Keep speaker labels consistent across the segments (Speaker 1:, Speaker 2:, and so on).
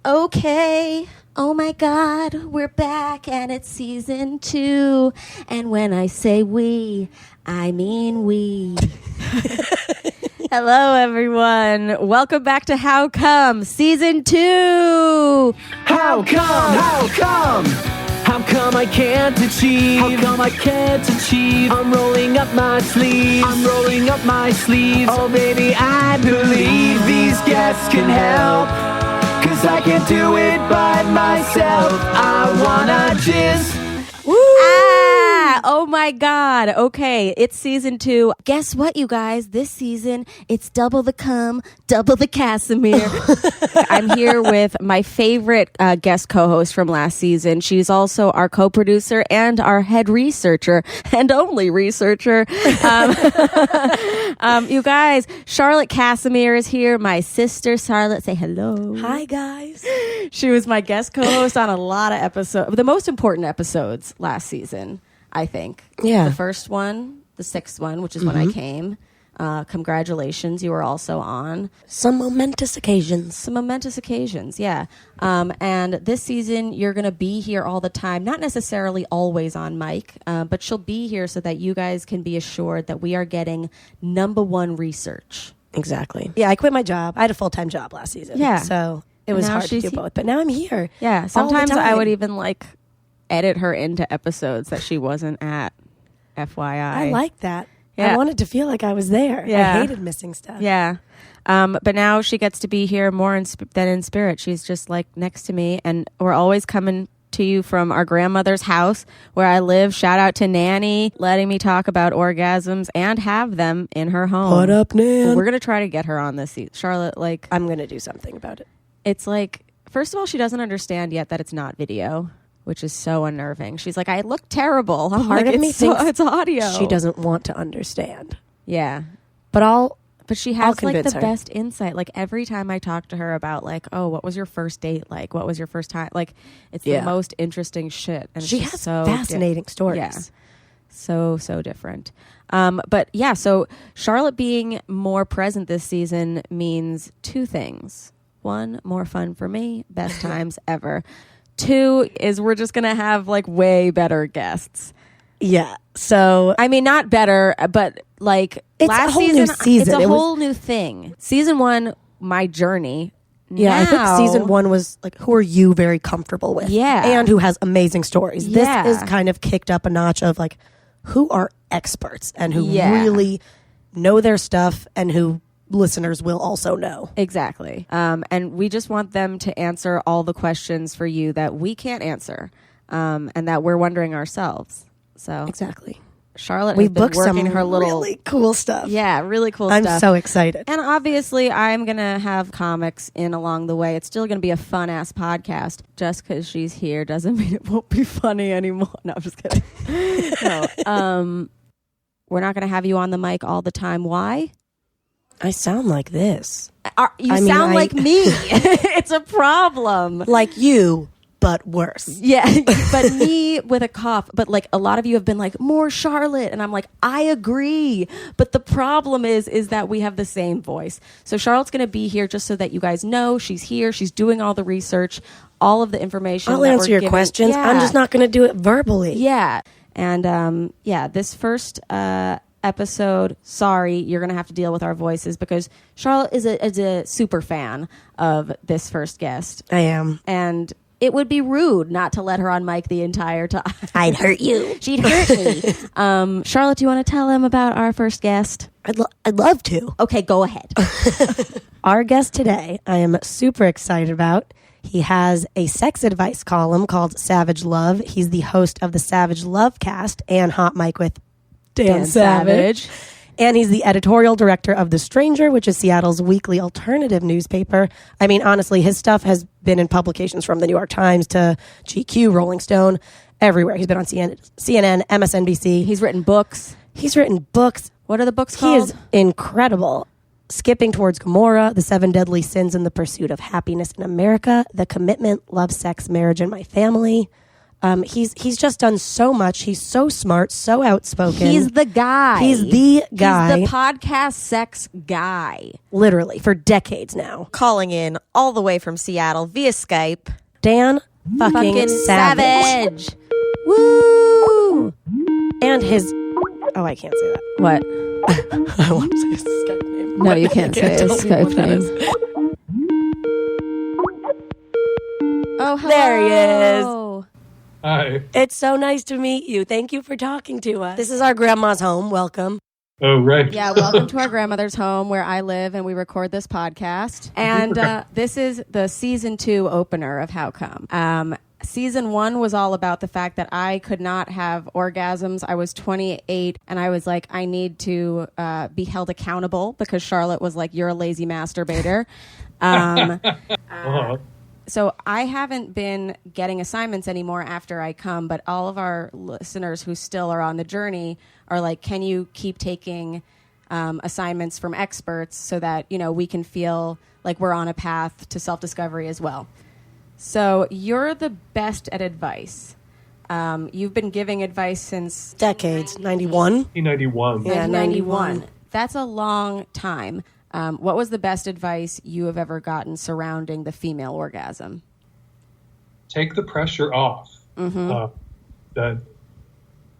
Speaker 1: Okay. Oh my God, we're back and it's season 2. And when I say we, I mean we. Hello, everyone. Welcome back to How Come, season 2.
Speaker 2: How come? How come? How come I can't achieve? How come I can't achieve? I'm rolling up my sleeves. I'm rolling up my sleeves. Oh, baby, I believe these guests can help. 'Cause I can't do it by myself. I wanna just...
Speaker 1: Woo! Oh my God. Okay, it's season 2. Guess what, you guys? This season, it's double the cum, double the Casimir. I'm here with my favorite guest co-host from last season. She's also our co-producer and our head researcher and only researcher. You guys, Charlotte Casimir is here. My sister, Charlotte, say hello.
Speaker 3: Hi, guys.
Speaker 1: She was my guest co-host on a lot of episodes, the most important episodes last season, I think.
Speaker 3: Yeah.
Speaker 1: The first one, the 6th one, which is when I came. Congratulations, you were also on.
Speaker 3: Some momentous occasions.
Speaker 1: Some momentous occasions, yeah. And this season, you're going to be here all the time. Not necessarily always on mic, but she'll be here so that you guys can be assured that we are getting #1 research.
Speaker 3: Exactly. Yeah, I quit my job. I had a full-time job last season.
Speaker 1: Yeah.
Speaker 3: So it was hard to do both. But now I'm here.
Speaker 1: Yeah, sometimes I would even edit her into episodes that she wasn't at, FYI.
Speaker 3: I like that.
Speaker 1: Yeah.
Speaker 3: I wanted to feel like I was there.
Speaker 1: Yeah.
Speaker 3: I hated missing stuff.
Speaker 1: Yeah. But now she gets to be here more than in spirit. She's just next to me, and we're always coming to you from our grandmother's house where I live. Shout out to Nanny letting me talk about orgasms and have them in her home.
Speaker 3: What up, Nan?
Speaker 1: We're going to try to get her on this season. Charlotte,
Speaker 3: I'm going to do something about it.
Speaker 1: It's first of all, she doesn't understand yet that it's not video, which is so unnerving. She's like, I look terrible. I'm
Speaker 3: Part of me thinks
Speaker 1: it's audio.
Speaker 3: She doesn't want to understand.
Speaker 1: Yeah.
Speaker 3: But
Speaker 1: she has the
Speaker 3: convince her.
Speaker 1: best insight. Every time I talk to her about oh, what was your first date like? What was your first time? It's the most interesting shit. And
Speaker 3: she
Speaker 1: it's
Speaker 3: has
Speaker 1: so
Speaker 3: fascinating stories.
Speaker 1: Yeah. So different. But yeah, so Charlotte being more present this season means 2 things. 1, more fun for me, best times ever. 2 is we're just going to have way better guests.
Speaker 3: Yeah. So
Speaker 1: I mean, not better, but
Speaker 3: it's
Speaker 1: last
Speaker 3: a whole
Speaker 1: season,
Speaker 3: new season.
Speaker 1: It's a whole new thing. Season 1, my journey.
Speaker 3: Yeah,
Speaker 1: now,
Speaker 3: I think season 1 was who are you very comfortable with?
Speaker 1: Yeah.
Speaker 3: And who has amazing stories.
Speaker 1: Yeah.
Speaker 3: This is kind of kicked up a notch of who are experts and who really know their stuff and who listeners will also know.
Speaker 1: Exactly. And we just want them to answer all the questions for you that we can't answer and that we're wondering ourselves. So
Speaker 3: exactly.
Speaker 1: Charlotte
Speaker 3: we
Speaker 1: has been
Speaker 3: booked
Speaker 1: working
Speaker 3: some
Speaker 1: her little
Speaker 3: really cool stuff.
Speaker 1: Yeah, really cool
Speaker 3: I'm
Speaker 1: stuff.
Speaker 3: I'm so excited.
Speaker 1: And obviously, I'm going to have comics in along the way. It's still going to be a fun-ass podcast. Just because she's here doesn't mean it won't be funny anymore. No, I'm just kidding. No. We're not going to have you on the mic all the time. Why?
Speaker 3: I sound like this.
Speaker 1: You sound like me. It's a problem.
Speaker 3: Like you, but worse.
Speaker 1: Yeah, but me with a cough. But a lot of you have been more Charlotte. And I'm I agree. But the problem is that we have the same voice. So Charlotte's going to be here just so that you guys know she's here. She's doing all the research, all of the information.
Speaker 3: I'll answer your questions.
Speaker 1: Yeah.
Speaker 3: I'm just not going to do it verbally.
Speaker 1: Yeah. And this first episode, sorry, you're going to have to deal with our voices because Charlotte is a super fan of this first guest.
Speaker 3: I am.
Speaker 1: And it would be rude not to let her on mic the entire time.
Speaker 3: I'd hurt you.
Speaker 1: She'd hurt me. Charlotte, do you want to tell them about our first guest?
Speaker 3: I'd love to.
Speaker 1: Okay, go ahead.
Speaker 3: Our guest today, I am super excited about. He has a sex advice column called Savage Love. He's the host of the Savage Love Cast and Hot Mic with Dan Savage. And he's the editorial director of The Stranger, which is Seattle's weekly alternative newspaper. I mean, honestly, his stuff has been in publications from the New York Times to GQ, Rolling Stone, everywhere. He's been on CNN, MSNBC.
Speaker 1: He's written books.
Speaker 3: What
Speaker 1: are the books called?
Speaker 3: He is incredible. Skipping Towards Gomorrah, The 7 Deadly Sins in the Pursuit of Happiness in America, The Commitment, Love, Sex, Marriage, and My Family. He's just done so much. He's so smart, so outspoken.
Speaker 1: He's the guy.
Speaker 3: He's the guy.
Speaker 1: He's the podcast sex guy.
Speaker 3: Literally, for decades now.
Speaker 4: Calling in all the way from Seattle via Skype.
Speaker 3: Dan fucking Savage.
Speaker 1: Woo!
Speaker 3: And his... Oh, I can't say that.
Speaker 1: What?
Speaker 3: I want to say his Skype name.
Speaker 1: No, you can't say his Skype name. Oh, hello.
Speaker 3: There he is.
Speaker 5: Hi.
Speaker 3: It's so nice to meet you. Thank you for talking to us. This is our grandma's home. Welcome.
Speaker 5: Oh, right.
Speaker 1: Yeah, welcome to our grandmother's home where I live and we record this podcast. And this is the season 2 opener of How Come. Season 1 was all about the fact that I could not have orgasms. I was 28 and I was like, I need to be held accountable because Charlotte was like, you're a lazy masturbator. So I haven't been getting assignments anymore after I come, but all of our listeners who still are on the journey are like, can you keep taking assignments from experts so that, you know, we can feel like we're on a path to self-discovery as well. So you're the best at advice. You've been giving advice since...
Speaker 3: Decades. 91?
Speaker 5: 1991.
Speaker 3: Yeah,
Speaker 1: 91. That's a long time. What was the best advice you have ever gotten surrounding the female orgasm?
Speaker 5: Take the pressure off. That,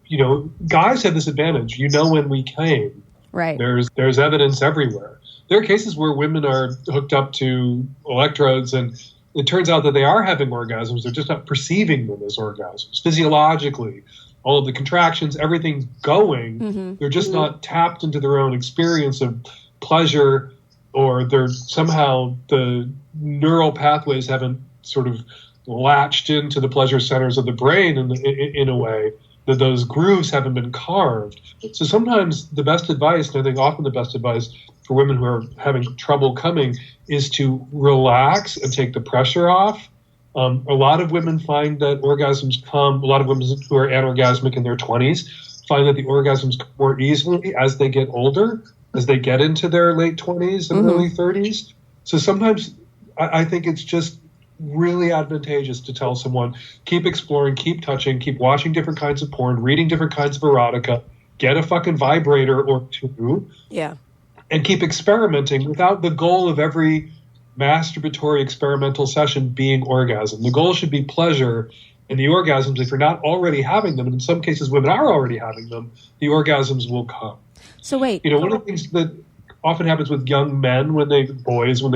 Speaker 5: you know, guys have this advantage. You know when we came.
Speaker 1: Right.
Speaker 5: There's evidence everywhere. There are cases where women are hooked up to electrodes and it turns out that they are having orgasms. They're just not perceiving them as orgasms. Physiologically, all of the contractions, everything's going. They're just not tapped into their own experience of pleasure, or they're somehow the neural pathways haven't sort of latched into the pleasure centers of the brain in a way that those grooves haven't been carved. So sometimes the best advice, and I think often the best advice for women who are having trouble coming, is to relax and take the pressure off. A lot of women find that orgasms come, a lot of women who are anorgasmic in their 20s find that the orgasms come more easily as they get older, as they get into their late 20s and early 30s. So sometimes I think it's just really advantageous to tell someone, keep exploring, keep touching, keep watching different kinds of porn, reading different kinds of erotica, get a fucking vibrator or two, and keep experimenting without the goal of every masturbatory experimental session being orgasm. The goal should be pleasure, and the orgasms, if you're not already having them, and in some cases women are already having them, the orgasms will come.
Speaker 1: So wait.
Speaker 5: You know, one of the things that often happens with young men when they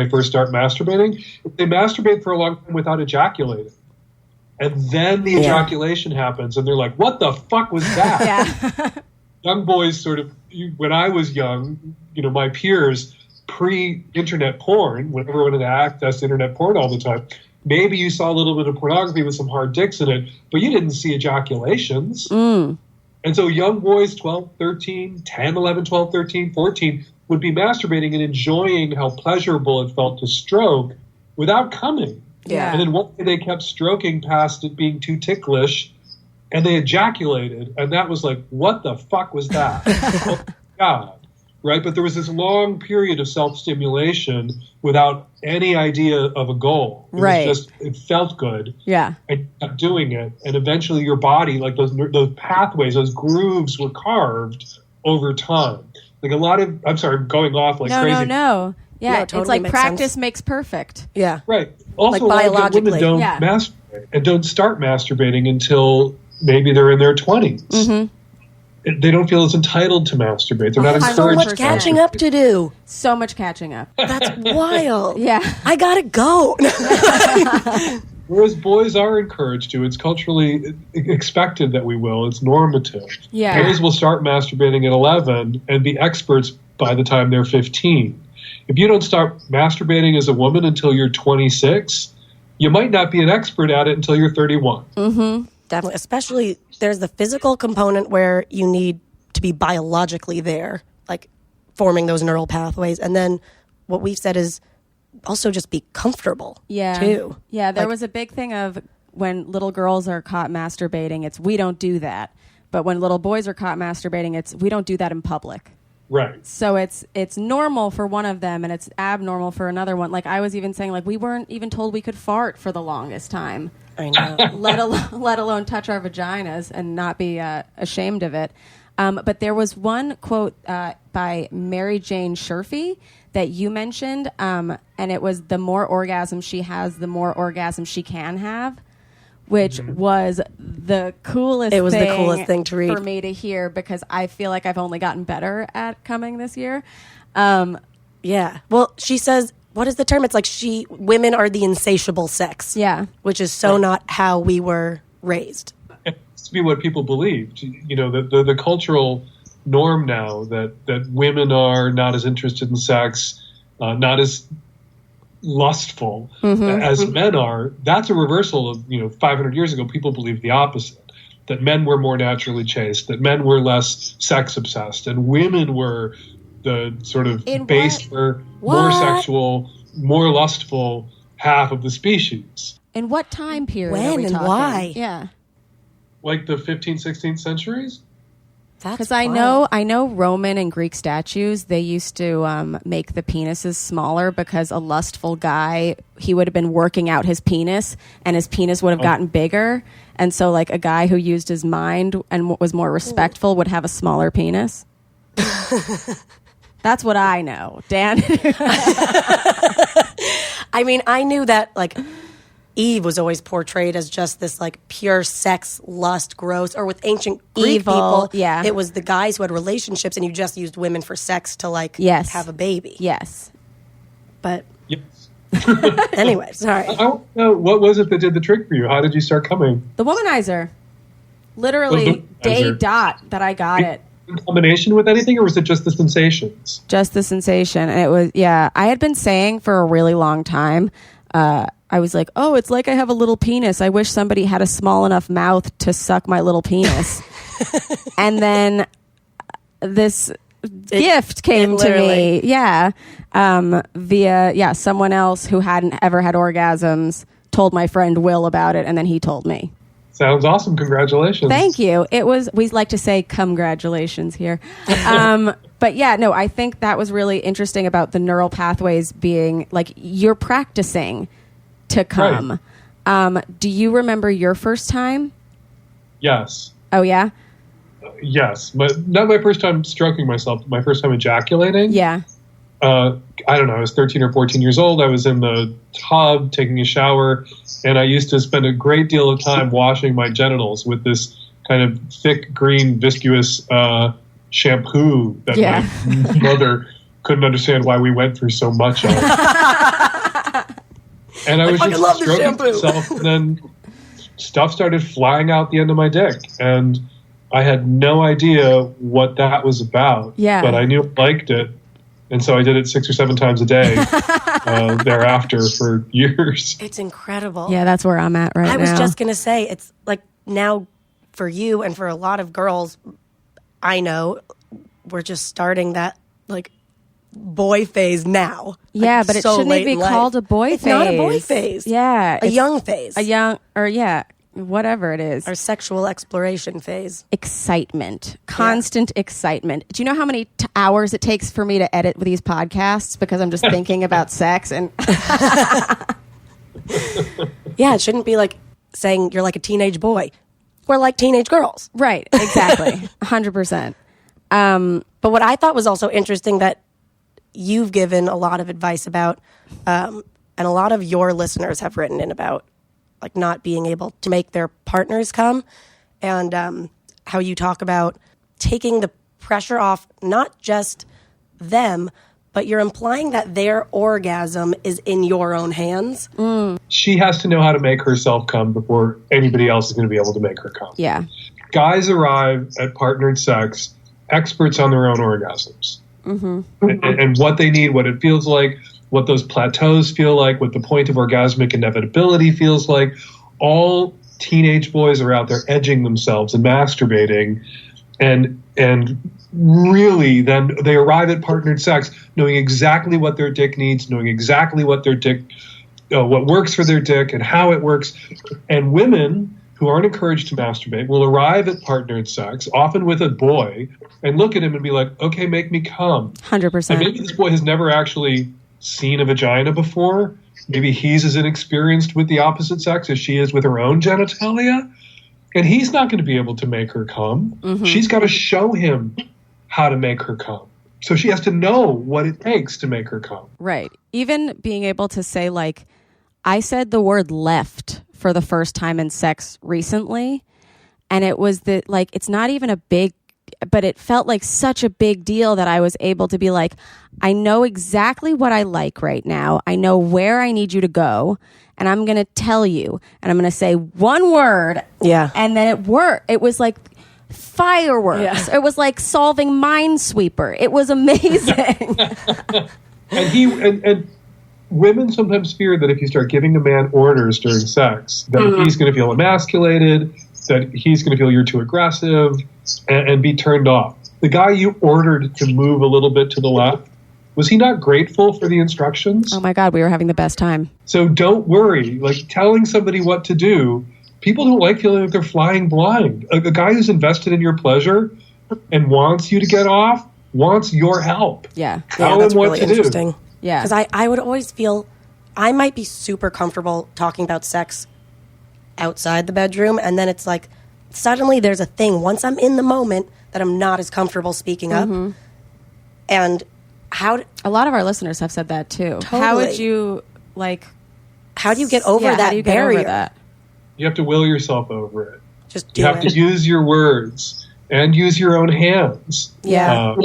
Speaker 5: first start masturbating, they masturbate for a long time without ejaculating. And then the ejaculation happens and they're like, what the fuck was that? Young boys sort of, when I was young, you know, my peers, pre-internet porn, when everyone had access to internet porn all the time, maybe you saw a little bit of pornography with some hard dicks in it, but you didn't see ejaculations. And so young boys, 12, 13, 10, 11, 12, 13, 14, would be masturbating and enjoying how pleasurable it felt to stroke without coming. And then one day they kept stroking past it being too ticklish, and they ejaculated, and that was like, what the fuck was that? Oh, God. Right? But there was this long period of self-stimulation without any idea of a goal. It felt good. And you kept doing it. And eventually your body, like those pathways, those grooves were carved over time. Like a lot of, I'm sorry, I'm going off like crazy.
Speaker 1: No. Yeah,
Speaker 3: No, it totally
Speaker 1: it's like
Speaker 3: makes
Speaker 1: practice
Speaker 3: sense.
Speaker 1: makes perfect.
Speaker 5: Right. Also,
Speaker 3: Like
Speaker 5: a lot of women don't masturbate and don't start masturbating until maybe they're in their 20s. They don't feel as entitled to masturbate. They're not encouraged.
Speaker 3: So much catching up to do.
Speaker 1: So much catching up.
Speaker 3: That's wild. I gotta go.
Speaker 5: Whereas boys are encouraged to. It's culturally expected that we will. It's normative. Boys will start masturbating at 11 and be experts by the time they're 15. If you don't start masturbating as a woman until you're 26, you might not be an expert at it until you're 31.
Speaker 3: Definitely. Especially, there's the physical component where you need to be biologically there, like forming those neural pathways. And then what we've said is also just be comfortable, too.
Speaker 1: Yeah, there was a big thing of when little girls are caught masturbating, it's we don't do that. But when little boys are caught masturbating, it's we don't do that in public.
Speaker 5: Right.
Speaker 1: So it's normal for one of them and it's abnormal for another one. Like I was even saying, like we weren't even told we could fart for the longest time.
Speaker 3: I know.
Speaker 1: let alone touch our vaginas and not be ashamed of it. But there was one quote by Mary Jane Sherfy that you mentioned, and it was, the more orgasms she has, the more orgasms she can have, which was the coolest
Speaker 3: It was the coolest thing to read
Speaker 1: for me to hear, because I feel like I've only gotten better at coming this year.
Speaker 3: Yeah. Well, she says, what is the term? It's like women are the insatiable sex.
Speaker 1: Yeah.
Speaker 3: Which is so not how we were raised.
Speaker 5: It used to be what people believed. You know, the cultural norm now that women are not as interested in sex, not as lustful as men are. That's a reversal of, 500 years ago, people believed the opposite, that men were more naturally chaste, that men were less sex obsessed, and women were the sort of baser, more sexual, more lustful half of the species.
Speaker 1: In what time period
Speaker 3: When
Speaker 1: are we
Speaker 3: and
Speaker 1: talking?
Speaker 3: why?
Speaker 1: Yeah.
Speaker 5: Like the 15th, 16th centuries?
Speaker 1: Because I know Roman and Greek statues, they used to make the penises smaller because a lustful guy, he would have been working out his penis and his penis would have gotten bigger. And so like a guy who used his mind and was more respectful would have a smaller penis. That's what I know. Dan?
Speaker 3: I mean, I knew that like Eve was always portrayed as just this like pure sex, lust, gross, or with ancient Greek
Speaker 1: Evil,
Speaker 3: people,
Speaker 1: yeah.
Speaker 3: it was the guys who had relationships and you just used women for sex to like have a baby.
Speaker 1: Yes.
Speaker 3: But
Speaker 5: Yes.
Speaker 3: anyway, sorry.
Speaker 5: I want to know, what was it that did the trick for you? How did you start coming?
Speaker 1: The womanizer. Literally, day dot that I got it.
Speaker 5: In combination with anything, or was it just the sensations?
Speaker 1: Just the sensation. And it was, I had been saying for a really long time, I was like, oh, it's like I have a little penis. I wish somebody had a small enough mouth to suck my little penis. And then this gift came to me. Yeah. Via someone else who hadn't ever had orgasms told my friend Will about it, and then he told me.
Speaker 5: Sounds awesome. Congratulations.
Speaker 1: Thank you. It was, we like to say congratulations here. But yeah, no, I think that was really interesting about the neural pathways being like, you're practicing to come. Right. Do you remember your first time?
Speaker 5: Yes.
Speaker 1: Oh, yeah?
Speaker 5: Yes. But not my first time stroking myself, but my first time ejaculating.
Speaker 1: Yeah.
Speaker 5: I don't know, I was 13 or 14 years old. I was in the tub taking a shower, and I used to spend a great deal of time washing my genitals with this kind of thick, green, viscous shampoo that my mother couldn't understand why we went through so much of. And I was just stroking myself, and then stuff started flying out the end of my dick. And I had no idea what that was about, but I knew I liked it. And so I did it 6 or 7 times a day thereafter for years.
Speaker 3: It's incredible.
Speaker 1: Yeah, that's where I'm at right now.
Speaker 3: I was just going to say, it's like now for you and for a lot of girls, I know we're just starting that like boy phase now.
Speaker 1: Yeah,
Speaker 3: like,
Speaker 1: but it shouldn't be called a boy phase.
Speaker 3: It's not a boy phase.
Speaker 1: Yeah.
Speaker 3: A young phase.
Speaker 1: Whatever it is.
Speaker 3: Our sexual exploration phase.
Speaker 1: Excitement. Constant excitement. Do you know how many hours it takes for me to edit these podcasts? Because I'm just thinking about sex and...
Speaker 3: Yeah, it shouldn't be like saying you're like a teenage boy. We're like teenage girls.
Speaker 1: Right, exactly. 100%.
Speaker 3: But what I thought was also interesting that you've given a lot of advice about, and a lot of your listeners have written in about, like not being able to make their partners come, and how you talk about taking the pressure off not just them, but you're implying that their orgasm is in your own hands.
Speaker 5: She has to know how to make herself come before anybody else is going to be able to make her come.
Speaker 1: Yeah.
Speaker 5: Guys arrive at partnered sex experts on their own orgasms. And what they need, what it feels like, what those plateaus feel like, what the point of orgasmic inevitability feels like. All teenage boys are out there edging themselves and masturbating, and really then they arrive at partnered sex knowing exactly what their dick needs, knowing exactly what their dick, what works for their dick and how it works. And women who aren't encouraged to masturbate will arrive at partnered sex, often with a boy, and look at him and be like, okay, make me come.
Speaker 1: 100%.
Speaker 5: And maybe this boy has never actually seen a vagina before. Maybe he's as inexperienced with the opposite sex as she is with her own genitalia. And he's not going to be able to make her come. She's got to show him how to make her come. So she has to know what it takes to make her come.
Speaker 1: Right. Even being able to say, like, I said the word left for the first time in sex recently. And it was it's not even a big, but it felt like such a big deal that I was able to be like, I know exactly what I like right now. I know where I need you to go. And I'm going to tell you. And I'm going to say one word.
Speaker 3: Yeah.
Speaker 1: And then it worked. It was like fireworks.
Speaker 3: Yeah.
Speaker 1: It was like solving Minesweeper. It was amazing.
Speaker 5: And women sometimes fear that if you start giving a man orders during sex, that he's going to feel emasculated, that he's going to feel you're too aggressive, and be turned off. The guy you ordered to move a little bit to the left, was he not grateful for the instructions?
Speaker 1: Oh my God, we were having the best time.
Speaker 5: So don't worry. Like, telling somebody what to do, people don't like feeling like they're flying blind. A guy who's invested in your pleasure and wants you to get off wants your help.
Speaker 1: Yeah.
Speaker 5: Tell
Speaker 3: that's
Speaker 5: him what
Speaker 3: really
Speaker 5: to
Speaker 3: interesting.
Speaker 5: do.
Speaker 1: Yeah.
Speaker 3: Because I would always feel I might be super comfortable talking about sex outside the bedroom, and then it's like suddenly there's a thing once I'm in the moment that I'm not as comfortable speaking up. And
Speaker 1: a lot of our listeners have said that too.
Speaker 3: Totally.
Speaker 1: How would you
Speaker 3: how do you get over
Speaker 1: how
Speaker 3: that
Speaker 1: do you get
Speaker 3: barrier?
Speaker 1: over that?
Speaker 5: You have to will yourself over it.
Speaker 3: Just do
Speaker 5: You have
Speaker 3: it.
Speaker 5: to use your words and use your own hands.
Speaker 3: Yeah.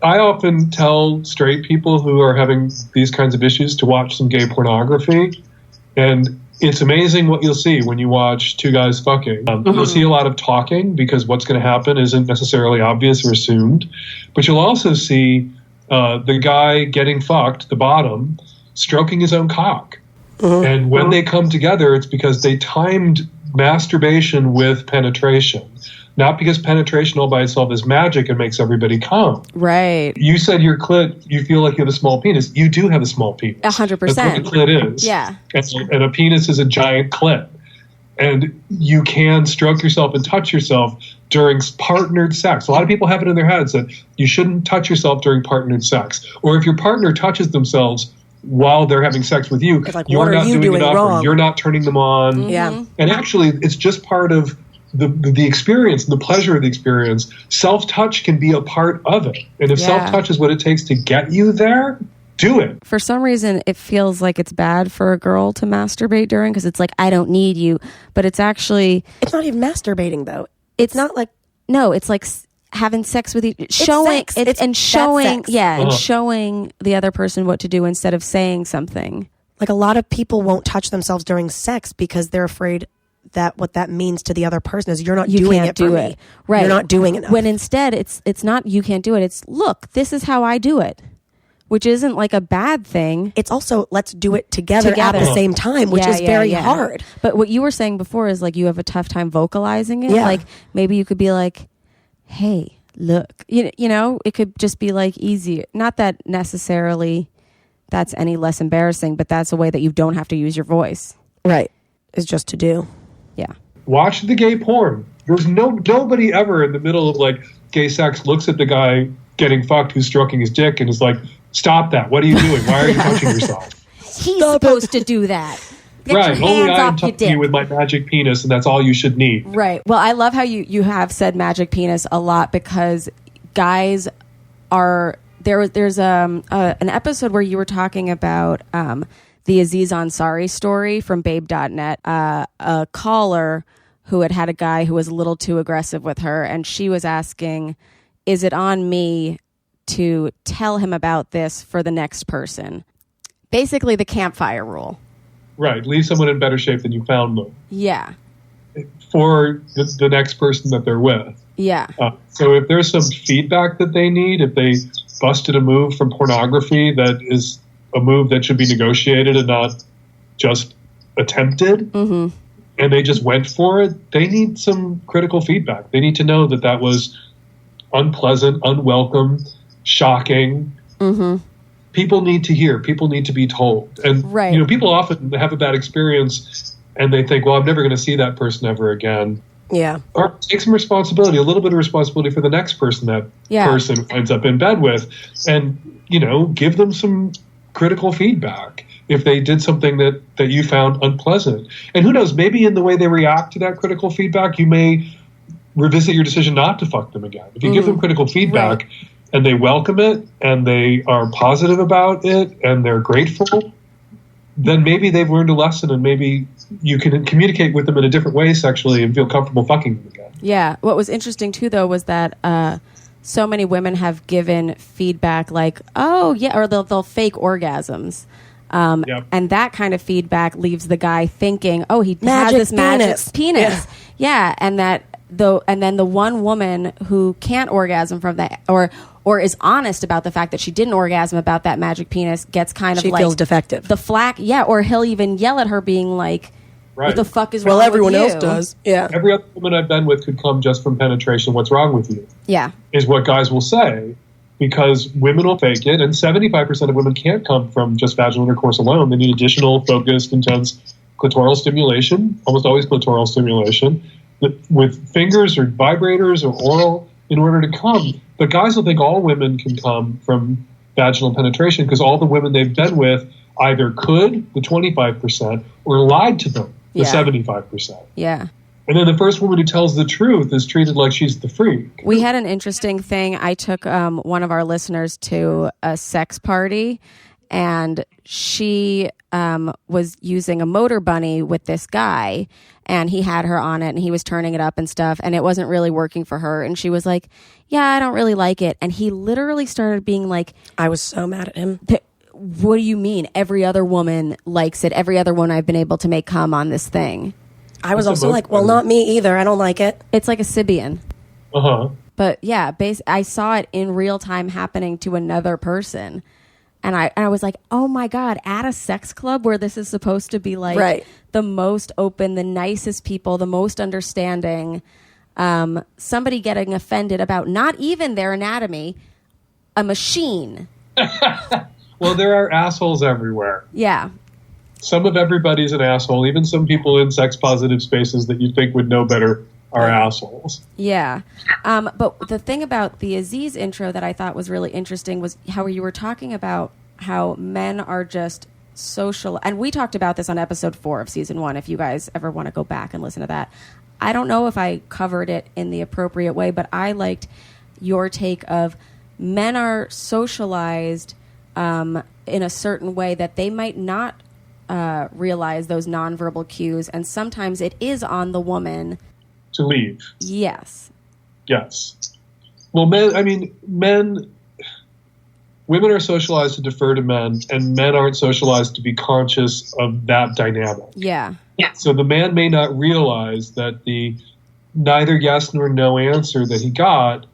Speaker 5: I often tell straight people who are having these kinds of issues to watch some gay pornography. And it's amazing what you'll see when you watch two guys fucking. You'll see a lot of talking because what's going to happen isn't necessarily obvious or assumed. But you'll also see the guy getting fucked, the bottom, stroking his own cock. And when they come together, it's because they timed masturbation with penetration. Not because penetration all by itself is magic and makes everybody come.
Speaker 1: Right.
Speaker 5: You said your clit, you feel like you have a small penis. You do have a small penis.
Speaker 1: 100%.
Speaker 5: That's what a clit is.
Speaker 1: Yeah.
Speaker 5: And a penis is a giant clit. And you can stroke yourself and touch yourself during partnered sex. A lot of people have it in their heads that you shouldn't touch yourself during partnered sex. Or if your partner touches themselves while they're having sex with you,
Speaker 3: It's like,
Speaker 5: you're
Speaker 3: what are
Speaker 5: not
Speaker 3: you
Speaker 5: doing
Speaker 3: doing
Speaker 5: enough,
Speaker 3: wrong?
Speaker 5: or you're not turning them on.
Speaker 3: Yeah.
Speaker 5: And actually, it's just part of the experience, the pleasure of the experience. Self-touch can be a part of it. And if
Speaker 1: Yeah.
Speaker 5: self-touch is what it takes to get you there, do it.
Speaker 1: For some reason, it feels like it's bad for a girl to masturbate during because it's like, I don't need you. But it's actually,
Speaker 3: It's not even masturbating though.
Speaker 1: it's
Speaker 3: not like
Speaker 1: no, it's like having sex with showing
Speaker 3: sex. It's
Speaker 1: and
Speaker 3: that
Speaker 1: showing,
Speaker 3: sex.
Speaker 1: yeah, and
Speaker 5: Uh-huh.
Speaker 1: showing the other person what to do instead of saying something.
Speaker 3: like a lot of people won't touch themselves during sex because they're afraid that what that means to the other person is you're not
Speaker 1: You
Speaker 3: doing
Speaker 1: can't
Speaker 3: it for
Speaker 1: do
Speaker 3: me.
Speaker 1: it. Right.
Speaker 3: You're not doing enough.
Speaker 1: When instead it's not you can't do it. It's look, this is how I do it, which isn't like a bad thing.
Speaker 3: it's also let's do it together at the
Speaker 1: Together.
Speaker 3: same time, which
Speaker 1: Yeah,
Speaker 3: is
Speaker 1: yeah,
Speaker 3: very
Speaker 1: yeah.
Speaker 3: hard.
Speaker 1: But what you were saying before is like you have a tough time vocalizing it.
Speaker 3: Yeah.
Speaker 1: Like maybe you could be like, hey, look, you know, it could just be like easy. Not that necessarily that's any less embarrassing, but that's a way that you don't have to use your voice.
Speaker 3: Right. Is just to do.
Speaker 1: Yeah.
Speaker 5: Watch the gay porn. There's nobody ever in the middle of like gay sex looks at the guy getting fucked who's stroking his dick and is like, stop that. What are you doing? Why are you touching yourself?
Speaker 1: He's supposed to do that. Get
Speaker 5: Right.
Speaker 1: your
Speaker 5: Only
Speaker 1: hands
Speaker 5: I'm
Speaker 1: off your
Speaker 5: touching you
Speaker 1: dick.
Speaker 5: with my magic penis, and that's all you should need.
Speaker 1: Right. Well, I love how you have said magic penis a lot because guys are there's an episode where you were talking about the Aziz Ansari story from babe.net, a caller who had a guy who was a little too aggressive with her, and she was asking, is it on me to tell him about this for the next person? Basically the campfire rule.
Speaker 5: Right. Leave someone in better shape than you found them
Speaker 1: Yeah.
Speaker 5: for the next person that they're with.
Speaker 1: Yeah.
Speaker 5: So if there's some feedback that they need, if they busted a move from pornography that is a move that should be negotiated and not just attempted, and they just went for it, they need some critical feedback. They need to know that that was unpleasant, unwelcome, shocking. People need to hear. People need to be told. And
Speaker 1: Right.
Speaker 5: you know, people often have a bad experience and they think, well, I'm never going to see that person ever again.
Speaker 3: Yeah.
Speaker 5: Or take some responsibility, a little bit of responsibility for the next person that
Speaker 1: Yeah.
Speaker 5: person ends up in bed with, and, you know, give them some critical feedback if they did something that you found unpleasant. And who knows, maybe in the way they react to that critical feedback, you may revisit your decision not to fuck them again. If you give them critical feedback and they welcome it and they are positive about it and they're grateful, then maybe they've learned a lesson and maybe you can communicate with them in a different way sexually and feel comfortable fucking them again.
Speaker 1: Yeah. What was interesting too, though, was that so many women have given feedback like, oh, yeah, or they'll fake orgasms. And that kind of feedback leaves the guy thinking, oh, he has this magic penis. Yeah. And then the one woman who can't orgasm from that or is honest about the fact that she didn't orgasm about that magic penis gets kind of
Speaker 3: she feels defective.
Speaker 1: The flack, or he'll even yell at her being like, what the fuck is wrong
Speaker 3: with you? Well, everyone else does. Yeah.
Speaker 5: Every other woman I've been with could come just from penetration. What's wrong with you?
Speaker 1: Yeah.
Speaker 5: Is what guys will say, because women will fake it, and 75% of women can't come from just vaginal intercourse alone. They need additional, focused, intense clitoral stimulation, almost always clitoral stimulation, with fingers or vibrators or oral in order to come. But guys will think all women can come from vaginal penetration because all the women they've been with either could, the 25%, or lied to them, the 75%.
Speaker 1: Yeah.
Speaker 5: And then the first woman who tells the truth is treated like she's the freak.
Speaker 1: We had an interesting thing. I took one of our listeners to a sex party, and she was using a motor bunny with this guy, and he had her on it, and he was turning it up and stuff, and it wasn't really working for her. And she was like, yeah, I don't really like it. And he literally started being like...
Speaker 3: I was so mad at him.
Speaker 1: What do you mean? Every other woman likes it. Every other woman I've been able to make come on this thing.
Speaker 3: I was also like, well, not me either. I don't like it.
Speaker 1: It's like a Sibian.
Speaker 5: Uh-huh.
Speaker 1: But yeah, I saw it in real time happening to another person. And I was like, oh my God, at a sex club where this is supposed to be like the most open, the nicest people, the most understanding, somebody getting offended about not even their anatomy, a machine.
Speaker 5: Well, there are assholes everywhere.
Speaker 1: Yeah.
Speaker 5: Some of everybody's an asshole. Even some people in sex-positive spaces that you think would know better are assholes.
Speaker 1: Yeah. But the thing about the Aziz intro that I thought was really interesting was how you were talking about how men are just social. And we talked about this on episode 4 of season 1, if you guys ever want to go back and listen to that. I don't know if I covered it in the appropriate way, but I liked your take of men are socialized in a certain way that they might not realize those nonverbal cues, and sometimes it is on the woman
Speaker 5: to leave.
Speaker 1: Yes.
Speaker 5: Well, women are socialized to defer to men, and men aren't socialized to be conscious of that dynamic.
Speaker 1: Yeah.
Speaker 5: So the man may not realize that the neither yes nor no answer that he got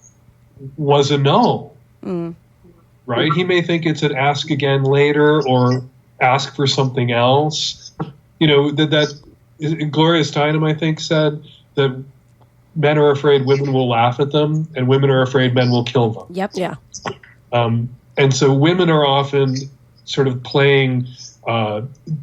Speaker 5: was a no. Right? He may think it's an ask again later or ask for something else. You know, that Gloria Steinem, I think, said that men are afraid women will laugh at them and women are afraid men will kill them.
Speaker 1: Yep. Yeah.
Speaker 5: And so women are often sort of playing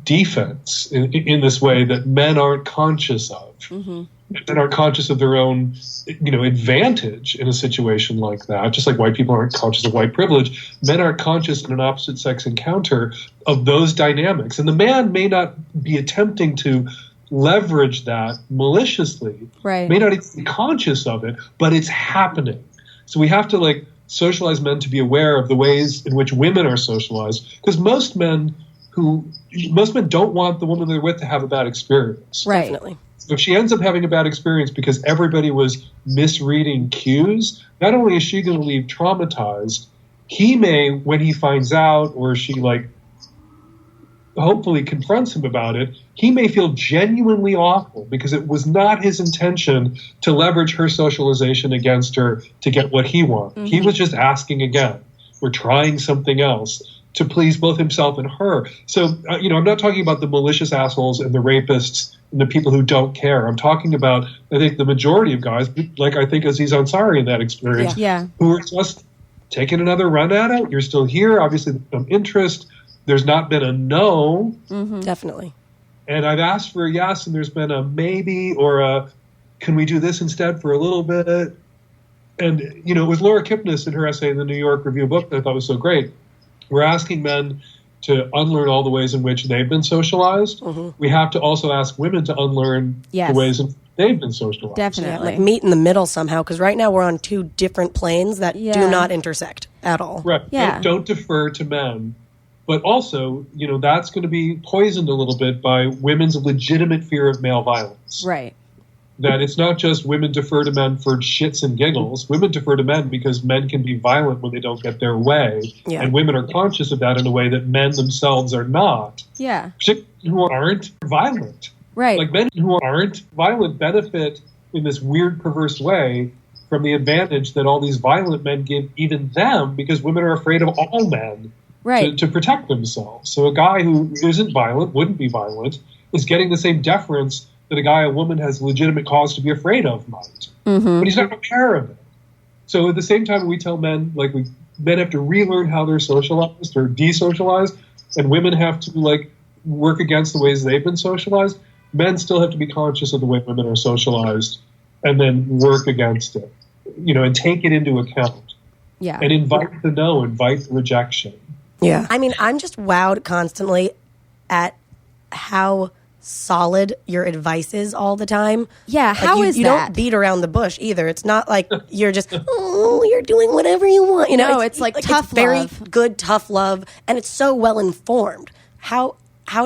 Speaker 5: defense in this way that men aren't conscious of. Mm-hmm. Men aren't conscious of their own, advantage in a situation like that. Just like white people aren't conscious of white privilege, men aren't conscious in an opposite sex encounter of those dynamics. And the man may not be attempting to leverage that maliciously,
Speaker 1: right?
Speaker 5: May not even be conscious of it, but it's happening. So we have to socialize men to be aware of the ways in which women are socialized, because most men don't want the woman they're with to have a bad experience.
Speaker 1: Right.
Speaker 3: Definitely.
Speaker 5: If she ends up having a bad experience because everybody was misreading cues, not only is she going to leave traumatized, he may, when he finds out, or she hopefully confronts him about it, he may feel genuinely awful because it was not his intention to leverage her socialization against her to get what he wanted. Mm-hmm. He was just asking again, or trying something else to please both himself and her. So, I'm not talking about the malicious assholes and the rapists and the people who don't care. I'm talking about, I think, the majority of guys, like I think Aziz Ansari in that experience, who are just taking another run at it. You're still here. Obviously, some interest. There's not been a no.
Speaker 3: Mm-hmm. Definitely.
Speaker 5: And I've asked for a yes, and there's been a maybe or a, can we do this instead for a little bit? And, it was Laura Kipnis in her essay in the New York Review book that I thought was so great. We're asking men to unlearn all the ways in which they've been socialized, we have to also ask women to unlearn
Speaker 1: Yes.
Speaker 5: the ways in which they've been socialized.
Speaker 1: Definitely.
Speaker 3: Like meet in the middle somehow, because right now we're on two different planes that
Speaker 1: Yeah.
Speaker 3: do not intersect at all.
Speaker 5: Right.
Speaker 1: Yeah.
Speaker 5: Don't defer to men. But also, that's going to be poisoned a little bit by women's legitimate fear of male violence.
Speaker 1: Right.
Speaker 5: That it's not just women defer to men for shits and giggles. Women defer to men because men can be violent when they don't get their way.
Speaker 3: Yeah.
Speaker 5: And women are conscious of that in a way that men themselves are not.
Speaker 1: Yeah.
Speaker 5: Particularly who aren't violent.
Speaker 1: Right.
Speaker 5: Like men who aren't violent benefit in this weird, perverse way from the advantage that all these violent men give even them, because women are afraid of all men
Speaker 1: Right.
Speaker 5: to protect themselves. So a guy who isn't violent, wouldn't be violent, is getting the same deference that a woman has legitimate cause to be afraid of might. But he's not aware of it. So at the same time, we tell men, men have to relearn how they're socialized or desocialized, and women have to, work against the ways they've been socialized. Men still have to be conscious of the way women are socialized and then work against it, and take it into account.
Speaker 1: Yeah.
Speaker 5: And invite the no, invite the rejection.
Speaker 3: Yeah. I mean, I'm just wowed constantly at how solid your advice is all the time.
Speaker 1: Yeah, how is
Speaker 3: you
Speaker 1: that?
Speaker 3: don't beat around the bush either. It's not like you're just, you're doing whatever you want.
Speaker 1: No, it's like tough
Speaker 3: it's very
Speaker 1: love.
Speaker 3: good, tough love, and it's so well informed. How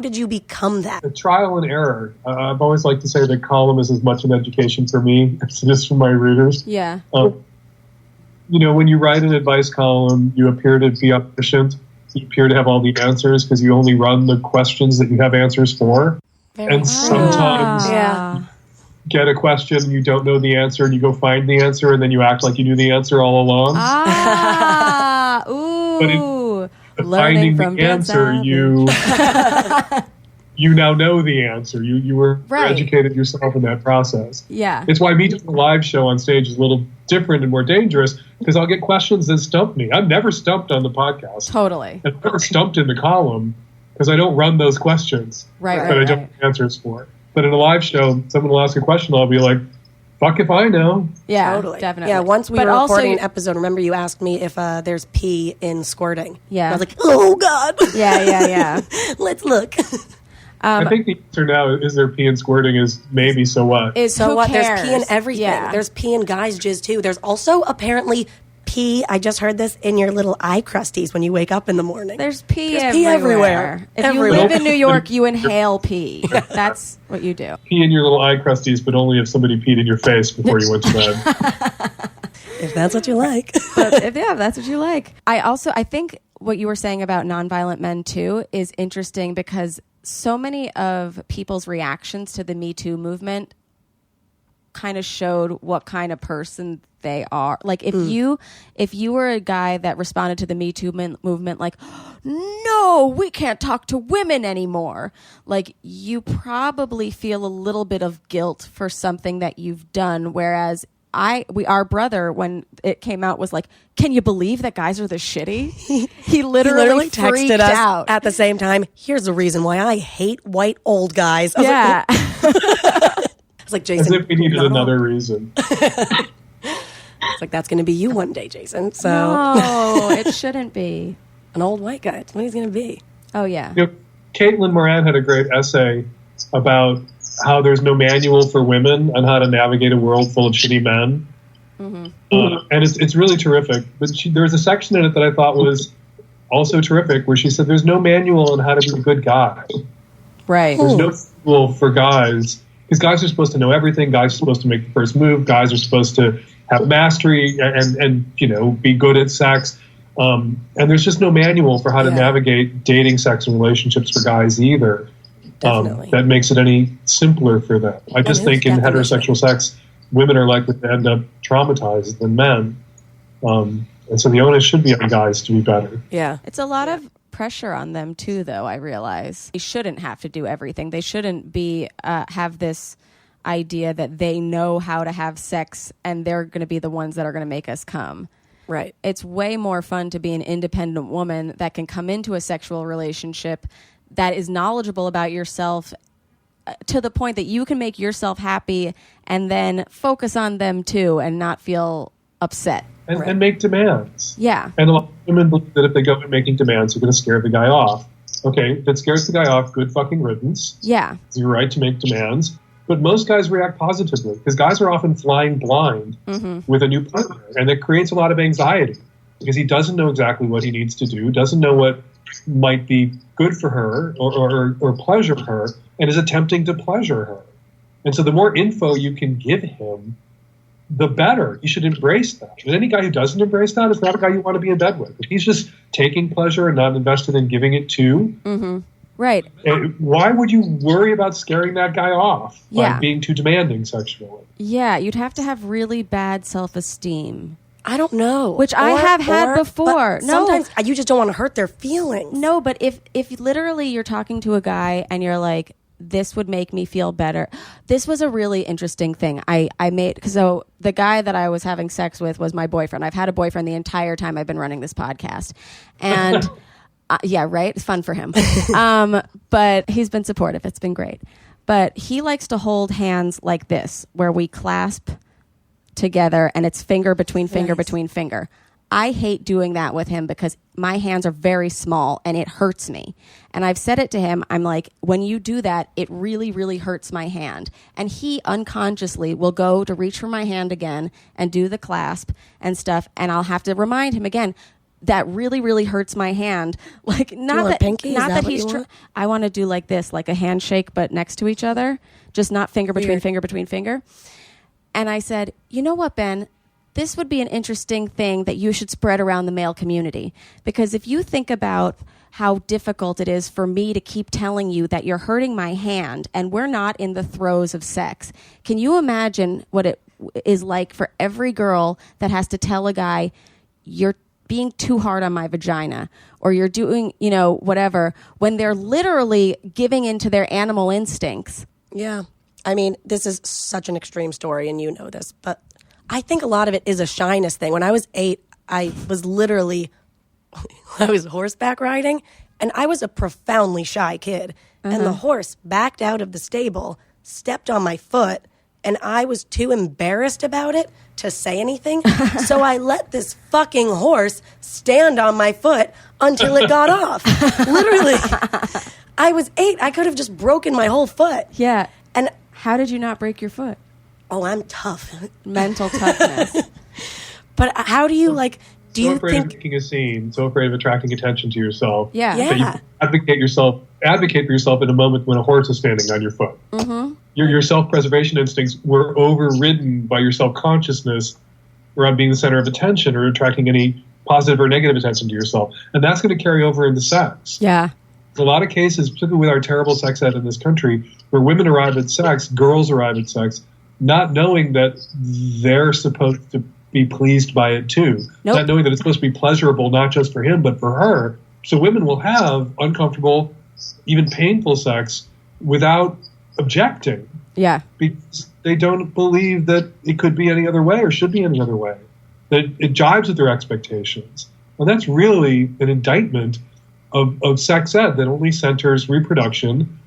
Speaker 3: did you become that?
Speaker 5: The trial and error. I've always liked to say that column is as much an education for me as it is for my readers.
Speaker 1: Yeah.
Speaker 5: When you write an advice column, you appear to be omniscient. You appear to have all the answers because you only run the questions that you have answers for. And sometimes
Speaker 1: Yeah.
Speaker 5: get a question and you don't know the answer and you go find the answer and then you act like you knew the answer all along.
Speaker 1: Ooh.
Speaker 5: Finding
Speaker 1: from
Speaker 5: the
Speaker 1: Dan
Speaker 5: answer,
Speaker 1: Savage.
Speaker 5: you now know the answer. You were
Speaker 1: Right.
Speaker 5: educated yourself in that process.
Speaker 1: Yeah.
Speaker 5: It's why me doing a live show on stage is a little different and more dangerous because I'll get questions that stump me. I've never stumped on the podcast.
Speaker 1: Totally.
Speaker 5: I've never stumped in the column because I don't run those questions
Speaker 1: Right,
Speaker 5: that I
Speaker 1: right,
Speaker 5: don't
Speaker 1: right.
Speaker 5: have answers for. But in a live show, someone will ask a question, I'll be like, fuck if I know.
Speaker 1: Yeah,
Speaker 3: Totally.
Speaker 1: definitely.
Speaker 3: Yeah, once we
Speaker 1: But
Speaker 3: were
Speaker 1: also
Speaker 3: recording
Speaker 1: you-
Speaker 3: an episode, remember you asked me if there's pee in squirting.
Speaker 1: Yeah.
Speaker 3: And I was like, oh, God.
Speaker 1: Yeah.
Speaker 3: Let's look.
Speaker 5: I think the answer now is there pee and squirting is maybe so what.
Speaker 1: Is
Speaker 3: So
Speaker 1: who
Speaker 3: what?
Speaker 1: cares?
Speaker 3: There's pee in everything.
Speaker 1: Yeah.
Speaker 3: There's pee in guys' jizz, too. There's also apparently pee, I just heard this, in your little eye crusties when you wake up in the morning.
Speaker 1: There's pee
Speaker 3: There's pee everywhere.
Speaker 1: If
Speaker 3: Everywhere.
Speaker 1: you live in New York, you inhale pee. That's what you do.
Speaker 5: Pee in your little eye crusties, but only if somebody peed in your face before you went to bed.
Speaker 3: If that's what you like.
Speaker 1: But if that's what you like. I think what you were saying about nonviolent men too is interesting because so many of people's reactions to the Me Too movement kind of showed what kind of person they are. Like if you were a guy that responded to the Me Too movement like, no, we can't talk to women anymore. Like you probably feel a little bit of guilt for something that you've done. Whereas our brother, when it came out, was like, can you believe that guys are this shitty? He literally
Speaker 3: texted
Speaker 1: freaked
Speaker 3: us
Speaker 1: out.
Speaker 3: at the same time. Here's the reason why I hate white old guys. I was
Speaker 1: Yeah.
Speaker 3: like,
Speaker 5: As
Speaker 3: Jason,
Speaker 5: if we needed
Speaker 3: not all.
Speaker 5: another reason.
Speaker 3: It's like, that's going to be you one day, Jason. So
Speaker 1: No, it shouldn't be.
Speaker 3: an old white guy. It's what he's going to be.
Speaker 1: Oh, yeah.
Speaker 5: Caitlin Moran had a great essay about how there's no manual for women on how to navigate a world full of shitty men. And it's really terrific. But there was a section in it that I thought was also terrific where she said there's no manual on how to be a good guy.
Speaker 1: Right.
Speaker 5: There's no manual for guys. Because guys are supposed to know everything. Guys are supposed to make the first move. Guys are supposed to have mastery and be good at sex. And there's just no manual for how to navigate dating, sex, and relationships for guys either.
Speaker 3: Definitely.
Speaker 5: That makes it any simpler for them. I just think in heterosexual sex, women are likely to end up traumatized than men. And so the onus should be on guys to be better.
Speaker 3: Yeah.
Speaker 1: It's a lot of pressure on them too, though. I realize they shouldn't have to do everything. They shouldn't be have this idea that they know how to have sex and they're going to be the ones that are going to make us come.
Speaker 3: Right.
Speaker 1: It's way more fun to be an independent woman that can come into a sexual relationship that is knowledgeable about yourself to the point that you can make yourself happy and then focus on them too and not feel upset.
Speaker 5: And make demands.
Speaker 1: Yeah.
Speaker 5: And a lot of women believe that if they go in making demands, they're going to scare the guy off. Okay, if it scares the guy off, good fucking riddance.
Speaker 1: Yeah.
Speaker 5: It's your right to make demands. But most guys react positively because guys are often flying blind with a new partner. And it creates a lot of anxiety because he doesn't know exactly what he needs to do, doesn't know what might be good for her or pleasure her, and is attempting to pleasure her. And so the more info you can give him, the better. You should embrace that. And any guy who doesn't embrace that is not a guy you want to be in bed with. If he's just taking pleasure and not invested in giving it to,
Speaker 1: Right.
Speaker 5: why would you worry about scaring that guy off by
Speaker 1: Yeah.
Speaker 5: being too demanding sexually?
Speaker 1: Yeah, you'd have to have really bad self-esteem.
Speaker 3: I don't know.
Speaker 1: Which I have had before.
Speaker 3: But
Speaker 1: No.
Speaker 3: sometimes you just don't want to hurt their feelings.
Speaker 1: No, but if literally you're talking to a guy and you're like, this would make me feel better. This was a really interesting thing I made. So the guy that I was having sex with was my boyfriend. I've had a boyfriend the entire time I've been running this podcast. And yeah, right? It's fun for him. But he's been supportive. It's been great. But he likes to hold hands like this, where we clasp together and it's finger between finger between finger. I hate doing that with him because my hands are very small and it hurts me. And I've said it to him. I'm like, when you do that, it really, really hurts my hand. And he unconsciously will go to reach for my hand again and do the clasp and stuff. And I'll have to remind him again, that really, really hurts my hand. Like, not that,
Speaker 3: pinky?
Speaker 1: not
Speaker 3: Is
Speaker 1: that
Speaker 3: that
Speaker 1: he's,
Speaker 3: what you want?
Speaker 1: I want to do like this, like a handshake, but next to each other, just not finger between finger between finger. And I said, you know what, Ben? This would be an interesting thing that you should spread around the male community. Because if you think about how difficult it is for me to keep telling you that you're hurting my hand and we're not in the throes of sex, can you imagine what it is like for every girl that has to tell a guy, you're being too hard on my vagina, or you're doing, you know, whatever, when they're literally giving into their animal instincts?
Speaker 3: Yeah. I mean, this is such an extreme story, and you know this, but I think a lot of it is a shyness thing. When I was 8, I was horseback riding, and I was a profoundly shy kid. And the horse backed out of the stable, stepped on my foot, and I was too embarrassed about it to say anything. So I let this fucking horse stand on my foot until it got off. Literally. I was 8. I could have just broken my whole foot.
Speaker 1: Yeah.
Speaker 3: And
Speaker 1: How did you not break your foot?
Speaker 3: oh, I'm tough.
Speaker 1: Mental toughness.
Speaker 3: But how do you, like, do
Speaker 5: So
Speaker 3: you
Speaker 5: afraid of
Speaker 3: think...
Speaker 5: making a scene, so afraid of attracting attention to yourself.
Speaker 1: Yeah.
Speaker 3: Yeah.
Speaker 5: That you advocate for yourself in a moment when a horse is standing on your foot. Your self-preservation instincts were overridden by your self-consciousness around being the center of attention or attracting any positive or negative attention to yourself. And that's going to carry over into sex.
Speaker 1: Yeah.
Speaker 5: There's a lot of cases, particularly with our terrible sex ed in this country, where women arrive at sex, girls arrive at sex, not knowing that they're supposed to be pleased by it too.
Speaker 1: Nope.
Speaker 5: Not knowing that it's supposed to be pleasurable, not just for him, but for her. So women will have uncomfortable, even painful sex without objecting,
Speaker 1: Yeah.
Speaker 5: because they don't believe that it could be any other way or should be any other way. That it jives with their expectations. And that's really an indictment of sex ed that only centers reproduction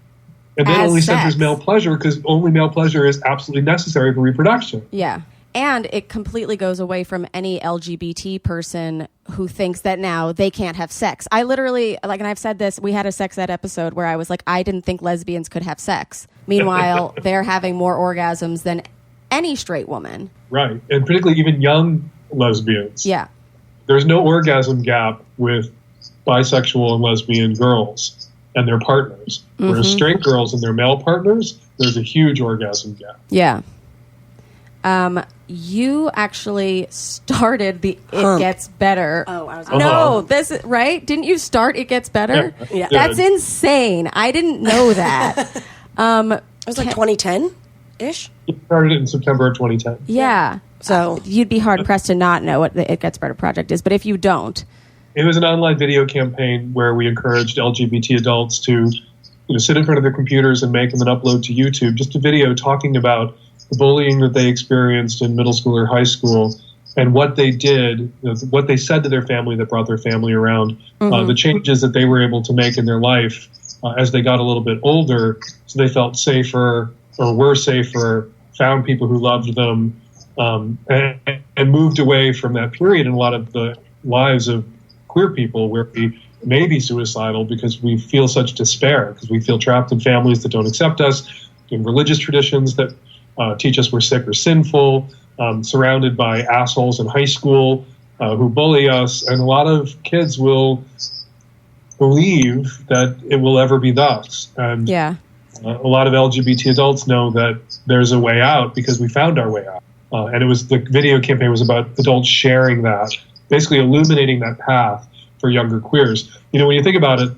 Speaker 5: and then
Speaker 1: As
Speaker 5: only
Speaker 1: sex.
Speaker 5: centers male pleasure, because only male pleasure is absolutely necessary for reproduction.
Speaker 1: Yeah. And it completely goes away from any LGBT person who thinks that now they can't have sex. I literally, like, and I've said this, we had a sex ed episode where I was like, I didn't think lesbians could have sex. Meanwhile, they're having more orgasms than any straight woman.
Speaker 5: Right. And particularly even young lesbians.
Speaker 1: Yeah.
Speaker 5: There's no orgasm gap with bisexual and lesbian girls and their partners. Whereas straight girls and their male partners, there's a huge orgasm gap.
Speaker 1: Yeah. You actually started the
Speaker 3: Hump.
Speaker 1: It Gets Better.
Speaker 3: Oh, I was...
Speaker 1: No, this right? Didn't you start It Gets Better?
Speaker 3: Yeah.
Speaker 1: That's insane. I didn't know that.
Speaker 3: It was like 2010-ish.
Speaker 5: It started in September of 2010.
Speaker 1: Yeah.
Speaker 3: So...
Speaker 1: You'd be hard pressed to not know what the It Gets Better project is, but if you don't,
Speaker 5: It was an online video campaign where we encouraged LGBT adults to sit in front of their computers and make them an upload to YouTube, just a video talking about the bullying that they experienced in middle school or high school and what they did, what they said to their family that brought their family around, the changes that they were able to make in their life as they got a little bit older, so they felt safer or were safer, found people who loved them, and moved away from that period in a lot of the lives of queer people where we maybe suicidal because we feel such despair, because we feel trapped in families that don't accept us, in religious traditions that teach us we're sick or sinful, surrounded by assholes in high school who bully us. And a lot of kids will believe that it will ever be thus. And
Speaker 1: Yeah.
Speaker 5: a lot of LGBT adults know that there's a way out because we found our way out. And the video campaign was about adults sharing that, basically illuminating that path for younger queers. When you think about it,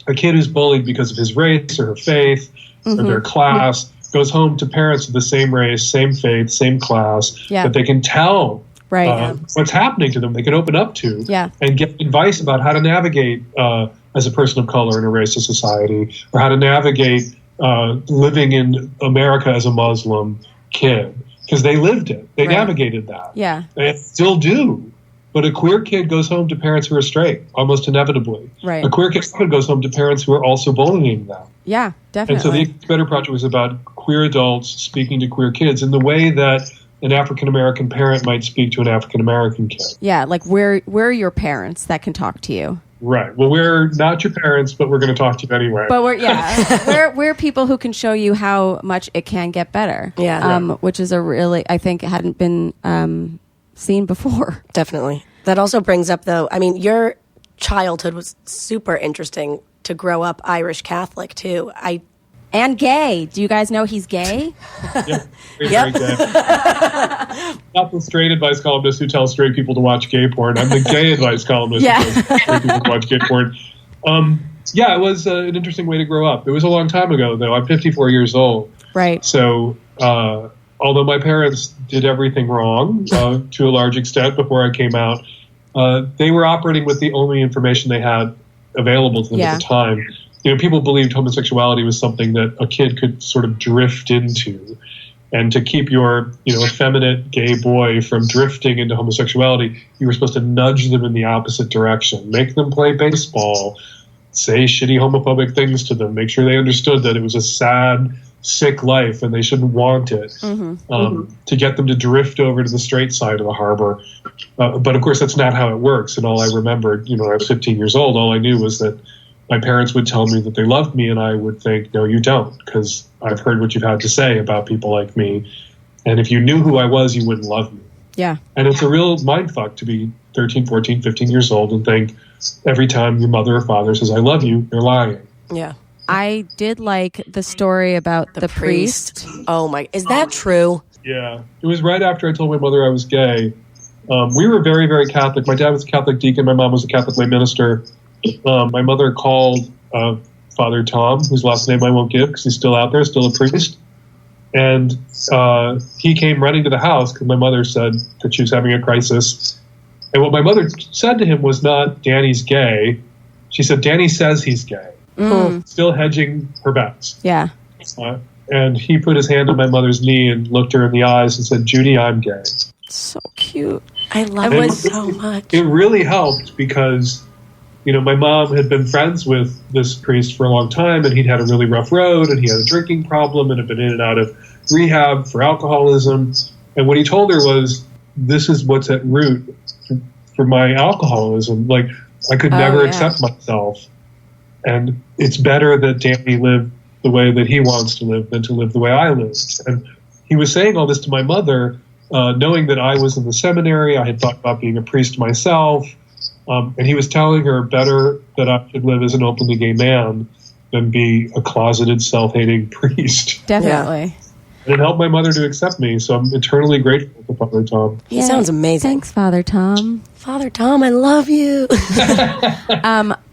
Speaker 5: a kid who's bullied because of his race or her faith or their class goes home to parents of the same race, same faith, same class, that they can tell what's happening to them, they can open up to, and get advice about how to navigate as a person of color in a racist society, or how to navigate living in America as a Muslim kid, because they lived it. They navigated that.
Speaker 1: Yeah.
Speaker 5: They still do. But a queer kid goes home to parents who are straight, almost inevitably.
Speaker 1: Right.
Speaker 5: A queer kid goes home to parents who are also bullying them.
Speaker 1: Yeah, definitely.
Speaker 5: And so the It's Better Project was about queer adults speaking to queer kids in the way that an African-American parent might speak to an African-American kid.
Speaker 1: Yeah, like we're your parents that can talk to you.
Speaker 5: Right. Well, we're not your parents, but we're going to talk to you anyway.
Speaker 1: But we're people who can show you how much it can get better.
Speaker 3: Yeah.
Speaker 1: Which is I think it hadn't been seen before.
Speaker 3: Definitely. That also brings up, though, I mean, your childhood was super interesting to grow up Irish Catholic, too.
Speaker 1: And gay. Do you guys know he's gay?
Speaker 5: Yeah, very gay. Not the straight advice columnist who tells straight people to watch gay porn. I'm the gay advice columnist who tells straight people to watch gay porn. It was an interesting way to grow up. It was a long time ago, though. I'm 54 years old.
Speaker 1: Right.
Speaker 5: So although my parents did everything wrong to a large extent before I came out, they were operating with the only information they had available to them at the time. People believed homosexuality was something that a kid could sort of drift into. And to keep your, effeminate gay boy from drifting into homosexuality, you were supposed to nudge them in the opposite direction, make them play baseball, say shitty homophobic things to them, make sure they understood that it was a sad, sick life and they shouldn't want it, to get them to drift over to the straight side of the harbor. But of course, that's not how it works. And all I remembered, I was 15 years old, all I knew was that my parents would tell me that they loved me, and I would think, no, you don't, because I've heard what you've had to say about people like me. And if you knew who I was, you wouldn't love me.
Speaker 1: Yeah.
Speaker 5: And it's a real mindfuck to be 13, 14, 15 years old and think every time your mother or father says, I love you, they're lying.
Speaker 3: Yeah.
Speaker 1: I did like the story about the priest.
Speaker 3: Oh, my. Is that true?
Speaker 5: Yeah. It was right after I told my mother I was gay. We were very, very Catholic. My dad was a Catholic deacon. My mom was a Catholic lay minister. My mother called Father Tom, whose last name I won't give because he's still out there, still a priest. And he came running to the house because my mother said that she was having a crisis. And what my mother said to him was not, Danny's gay. She said, Danny says he's gay. Still hedging her bets.
Speaker 1: Yeah.
Speaker 5: And he put his hand on my mother's knee and looked her in the eyes and said, Judy, I'm gay.
Speaker 1: So cute.
Speaker 3: I love it so much.
Speaker 5: It really helped because my mom had been friends with this priest for a long time, and he'd had a really rough road, and he had a drinking problem, and had been in and out of rehab for alcoholism. And what he told her was, this is what's at root for my alcoholism. Like, I could never accept myself. And it's better that Danny lived the way that he wants to live than to live the way I lived. And he was saying all this to my mother, knowing that I was in the seminary. I had thought about being a priest myself. And he was telling her better that I should live as an openly gay man than be a closeted, self-hating priest.
Speaker 1: Definitely.
Speaker 3: Yeah.
Speaker 5: And it helped my mother to accept me, so I'm eternally grateful to Father Tom.
Speaker 3: He sounds amazing.
Speaker 1: Thanks, Father Tom.
Speaker 3: Father Tom, I love you.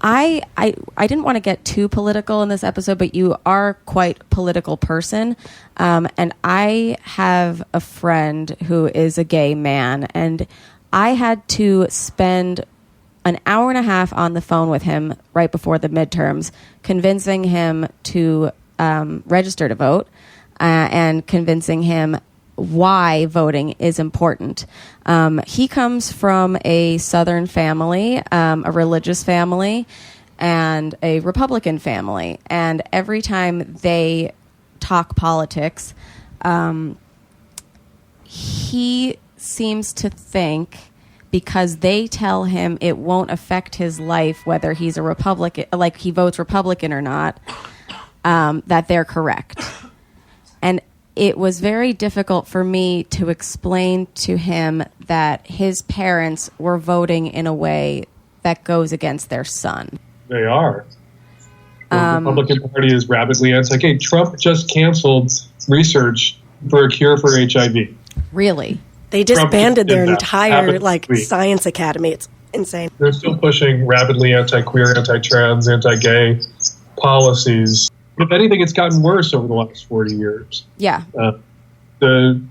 Speaker 1: I didn't want to get too political in this episode, but you are quite a political person. And I have a friend who is a gay man, and I had to spend an hour and a half on the phone with him right before the midterms, convincing him to register to vote and convincing him why voting is important. He comes from a Southern family, a religious family, and a Republican family. And every time they talk politics, he seems to think because they tell him it won't affect his life whether he's a Republican, like he votes Republican or not, that they're correct. And it was very difficult for me to explain to him that his parents were voting in a way that goes against their son.
Speaker 5: They are. The Republican Party is rabidly anti-gay. Trump just canceled research for a cure for HIV.
Speaker 1: Really?
Speaker 3: They disbanded their
Speaker 5: that.
Speaker 3: entire
Speaker 5: Rabidly.
Speaker 3: science academy. It's insane.
Speaker 5: They're still pushing rabidly anti-queer, anti-trans, anti-gay policies. If anything, it's gotten worse over the last 40 years.
Speaker 1: Yeah.
Speaker 5: The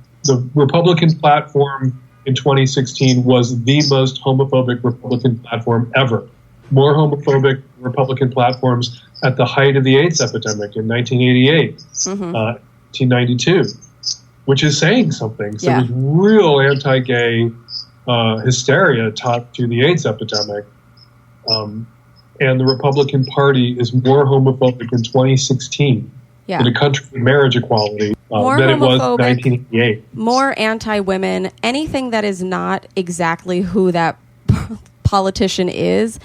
Speaker 5: Republican platform in 2016 was the most homophobic Republican platform ever. More homophobic Republican platforms at the height of the AIDS epidemic in 1988, 1992, which is saying something. So there's real anti-gay hysteria tied to the AIDS epidemic. And the Republican Party is more homophobic in 2016 in a country with marriage equality than it was in 1988.
Speaker 1: More anti-women, anything that is not exactly who that politician is,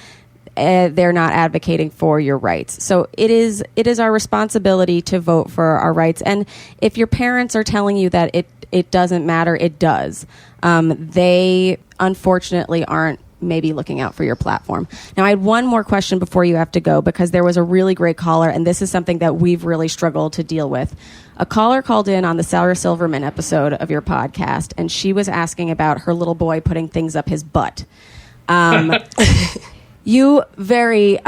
Speaker 1: they're not advocating for your rights. So it is our responsibility to vote for our rights. And if your parents are telling you that it doesn't matter, it does. They unfortunately aren't maybe looking out for your platform. Now, I had one more question before you have to go, because there was a really great caller, and this is something that we've really struggled to deal with. A caller called in on the Sarah Silverman episode of your podcast, and she was asking about her little boy putting things up his butt. You very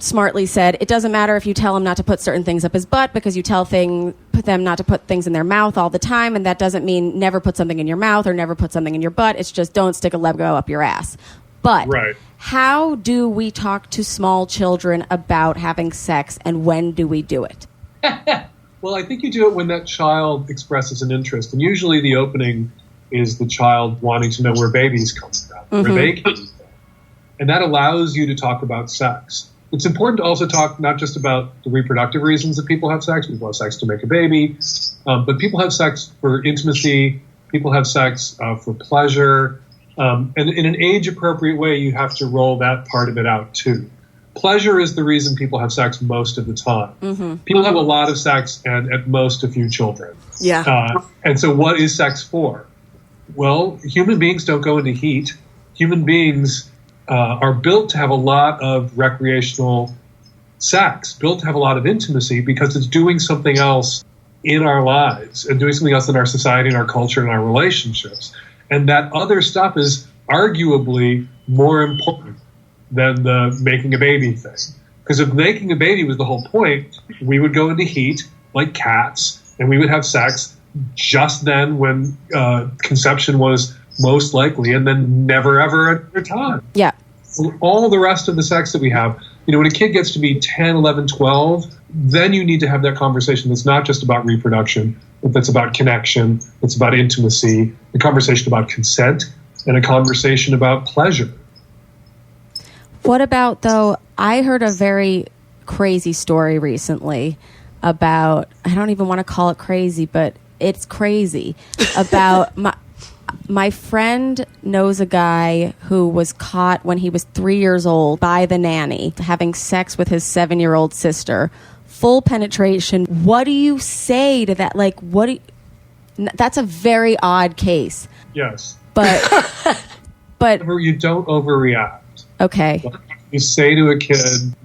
Speaker 1: smartly said it doesn't matter if you tell him not to put certain things up his butt, because you tell them not to put things in their mouth all the time, and that doesn't mean never put something in your mouth or never put something in your butt. It's just don't stick a Lego up your ass. But how do we talk to small children about having sex, and when do we do it?
Speaker 5: Well, I think you do it when that child expresses an interest, and usually the opening is the child wanting to know where babies come from, where they came from. And that allows you to talk about sex. It's important to also talk not just about the reproductive reasons that people have sex. People have sex to make a baby, but people have sex for intimacy. People have sex for pleasure. And in an age-appropriate way, you have to roll that part of it out, too. Pleasure is the reason people have sex most of the time. People have a lot of sex and at most a few children. And so what is sex for? Well, human beings don't go into heat. Human beings are built to have a lot of recreational sex, built to have a lot of intimacy, because it's doing something else in our lives and doing something else in our society and our culture and our relationships. And that other stuff is arguably more important than the making a baby thing. Because if making a baby was the whole point, we would go into heat like cats, and we would have sex just then when conception was most likely, and then never ever another time.
Speaker 1: Yeah.
Speaker 5: All the rest of the sex that we have, when a kid gets to be 10, 11, 12, then you need to have that conversation that's not just about reproduction, but that's about connection, it's about intimacy, a conversation about consent, and a conversation about pleasure.
Speaker 1: What about, though, I heard a very crazy story recently about, I don't even want to call it crazy, but it's crazy, about my friend knows a guy who was caught when he was 3 years old by the nanny having sex with his 7-year-old sister. Full penetration. What do you say to that? Like, that's a very odd case.
Speaker 5: Yes.
Speaker 1: But
Speaker 5: you don't overreact.
Speaker 1: Okay.
Speaker 5: You say to a kid,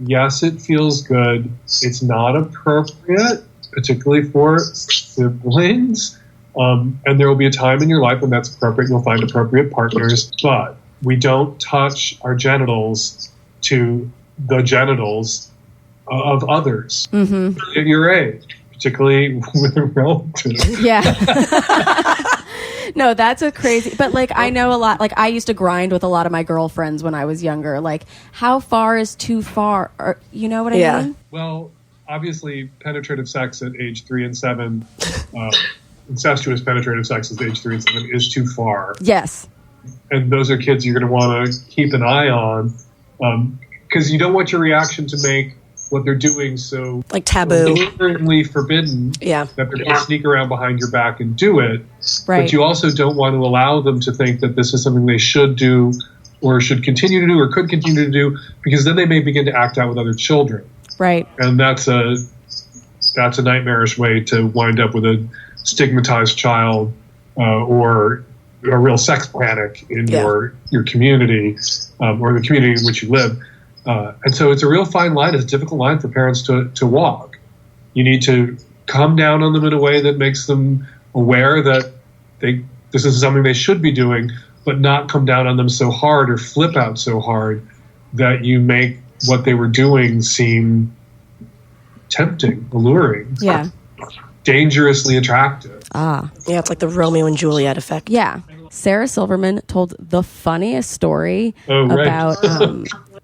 Speaker 5: yes, it feels good. It's not appropriate, particularly for siblings. And there will be a time in your life when that's appropriate. You'll find appropriate partners. But we don't touch our genitals to the genitals of others at your age, particularly with a relative.
Speaker 1: Yeah. No, that's a crazy, but like I know a lot, like I used to grind with a lot of my girlfriends when I was younger. Like how far is too far? Or, you know what I mean?
Speaker 5: Well, obviously penetrative sex at age 3 and 7, incestuous penetrative sex at age 3 and 7 is too far.
Speaker 1: Yes.
Speaker 5: And those are kids you're going to want to keep an eye on because you don't want your reaction to make what they're doing so
Speaker 3: Like taboo.
Speaker 5: deliberately forbidden
Speaker 3: Yeah.
Speaker 5: that they're going to sneak around behind your back and do it.
Speaker 1: Right.
Speaker 5: But you also don't want to allow them to think that this is something they should do or should continue to do or could continue to do, because then they may begin to act out with other children.
Speaker 1: Right.
Speaker 5: And that's a nightmarish way to wind up with a stigmatized child or a real sex panic in your community or the community in which you live. And so it's a real fine line. It's a difficult line for parents to walk. You need to come down on them in a way that makes them aware that this is something they should be doing, but not come down on them so hard or flip out so hard that you make what they were doing seem tempting, alluring, dangerously attractive.
Speaker 1: Ah.
Speaker 3: Yeah, it's like the Romeo and Juliet effect.
Speaker 1: Yeah. Sarah Silverman told the funniest story
Speaker 5: right.
Speaker 1: about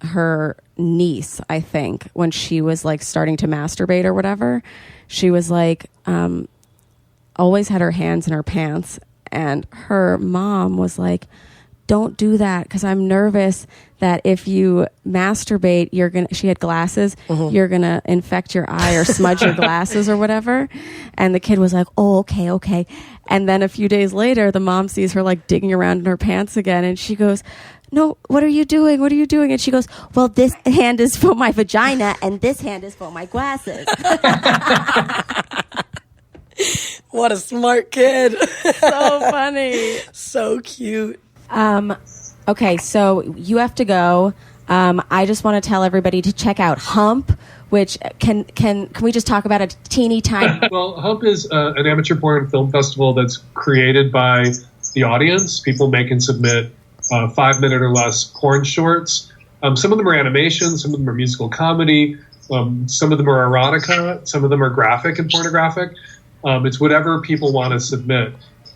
Speaker 1: her niece, I think, when she was like starting to masturbate or whatever. She was like, always had her hands in her pants. And her mom was like, don't do that because I'm nervous that if you masturbate, she had glasses, you're going to infect your eye or smudge your glasses or whatever. And the kid was like, oh, okay. And then a few days later, the mom sees her like digging around in her pants again. And she goes, no, what are you doing? What are you doing? And she goes, well, this hand is for my vagina and this hand is for my glasses.
Speaker 3: What a smart kid.
Speaker 1: So funny.
Speaker 3: So cute.
Speaker 1: Okay, so you have to go. I just want to tell everybody to check out Hump, which can we just talk about a teeny tiny?
Speaker 5: Well, Hump is an amateur porn film festival that's created by the audience. People make and submit 5-minute or less porn shorts. Some of them are animation, some of them are musical comedy, some of them are erotica, some of them are graphic and pornographic. It's whatever people want to submit.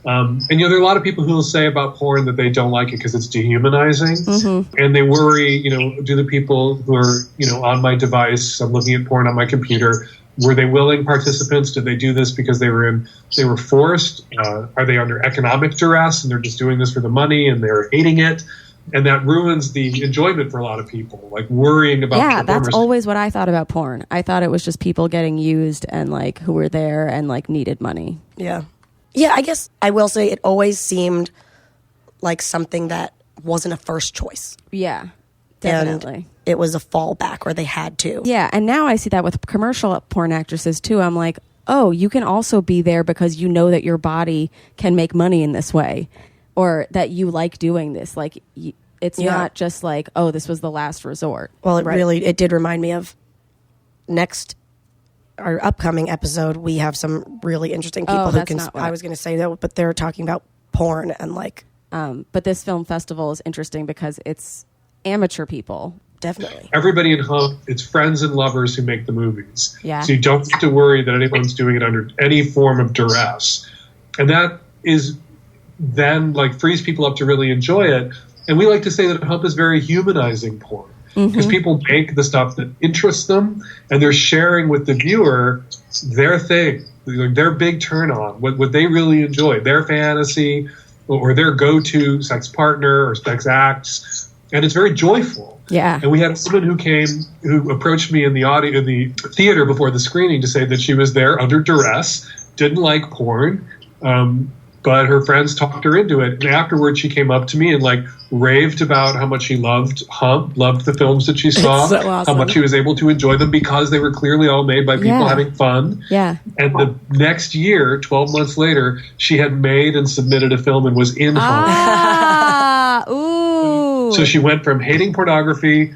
Speaker 5: And, there are a lot of people who will say about porn that they don't like it because it's dehumanizing. Mm-hmm. And they worry, do the people who are, on my device, I'm looking at porn on my computer, were they willing participants? Did they do this because they were forced? Are they under economic duress and they're just doing this for the money and they're hating it? And that ruins the enjoyment for a lot of people, like worrying about.
Speaker 1: Yeah, that's always what I thought about porn. I thought it was just people getting used and like who were there and like needed money.
Speaker 3: Yeah. Yeah, I guess I will say it always seemed like something that wasn't a first choice.
Speaker 1: Yeah, definitely.
Speaker 3: And it was a fallback or they had to.
Speaker 1: Yeah, and now I see that with commercial porn actresses too. I'm like, oh, you can also be there because you know that your body can make money in this way. Or that you like doing this. Like, it's not just like, oh, this was the last resort.
Speaker 3: Well, it did remind me of our upcoming episode. We have some really interesting people who can. I was going to say that, but they're talking about porn and like.
Speaker 1: But this film festival is interesting because it's amateur people.
Speaker 3: Definitely.
Speaker 5: Everybody in Hump, it's friends and lovers who make the movies.
Speaker 1: Yeah.
Speaker 5: So you don't have to worry that anyone's doing it under any form of duress. And that is then like frees people up to really enjoy it. And we like to say that Hump is very humanizing porn because people make the stuff that interests them and they're sharing with the viewer their thing, their big turn on, what they really enjoy, their fantasy or their go-to sex partner or sex acts. And it's very joyful.
Speaker 1: Yeah.
Speaker 5: And we had a woman who approached me in the theater before the screening to say that she was there under duress, didn't like porn, but her friends talked her into it. And afterwards, she came up to me and like raved about how much she loved Hump, loved the films that she saw,
Speaker 3: so awesome.
Speaker 5: how much she was able to enjoy them because they were clearly all made by people having fun.
Speaker 1: Yeah.
Speaker 5: And the next year, 12 months later, she had made and submitted a film and was in Hump.
Speaker 1: Ooh.
Speaker 5: So she went from hating pornography,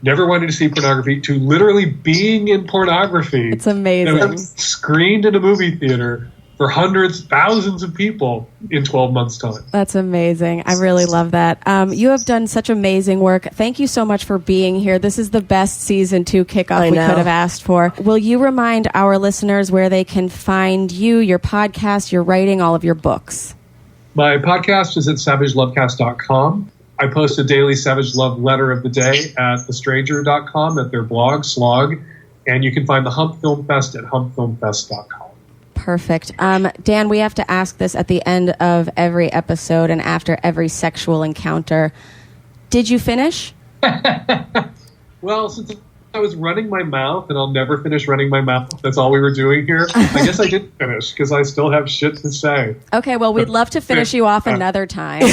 Speaker 5: never wanting to see pornography, to literally being in pornography.
Speaker 1: It's amazing.
Speaker 5: It was screened in a movie theater for hundreds, thousands of people in 12 months' time.
Speaker 1: That's amazing. I really love that. You have done such amazing work. Thank you so much for being here. This is the best season 2 kickoff we could have asked for. Will you remind our listeners where they can find you, your podcast, your writing, all of your books?
Speaker 5: My podcast is at savagelovecast.com. I post a daily Savage Love letter of the day at thestranger.com, at their blog, Slog. And you can find the Hump Film Fest at humpfilmfest.com.
Speaker 1: Perfect. Dan, we have to ask this at the end of every episode and after every sexual encounter. Did you finish?
Speaker 5: Well, since I was running my mouth, and I'll never finish running my mouth. That's all we were doing here. I guess I didn't finish because I still have shit to say.
Speaker 1: Okay, well, we'd love to finish you off another time.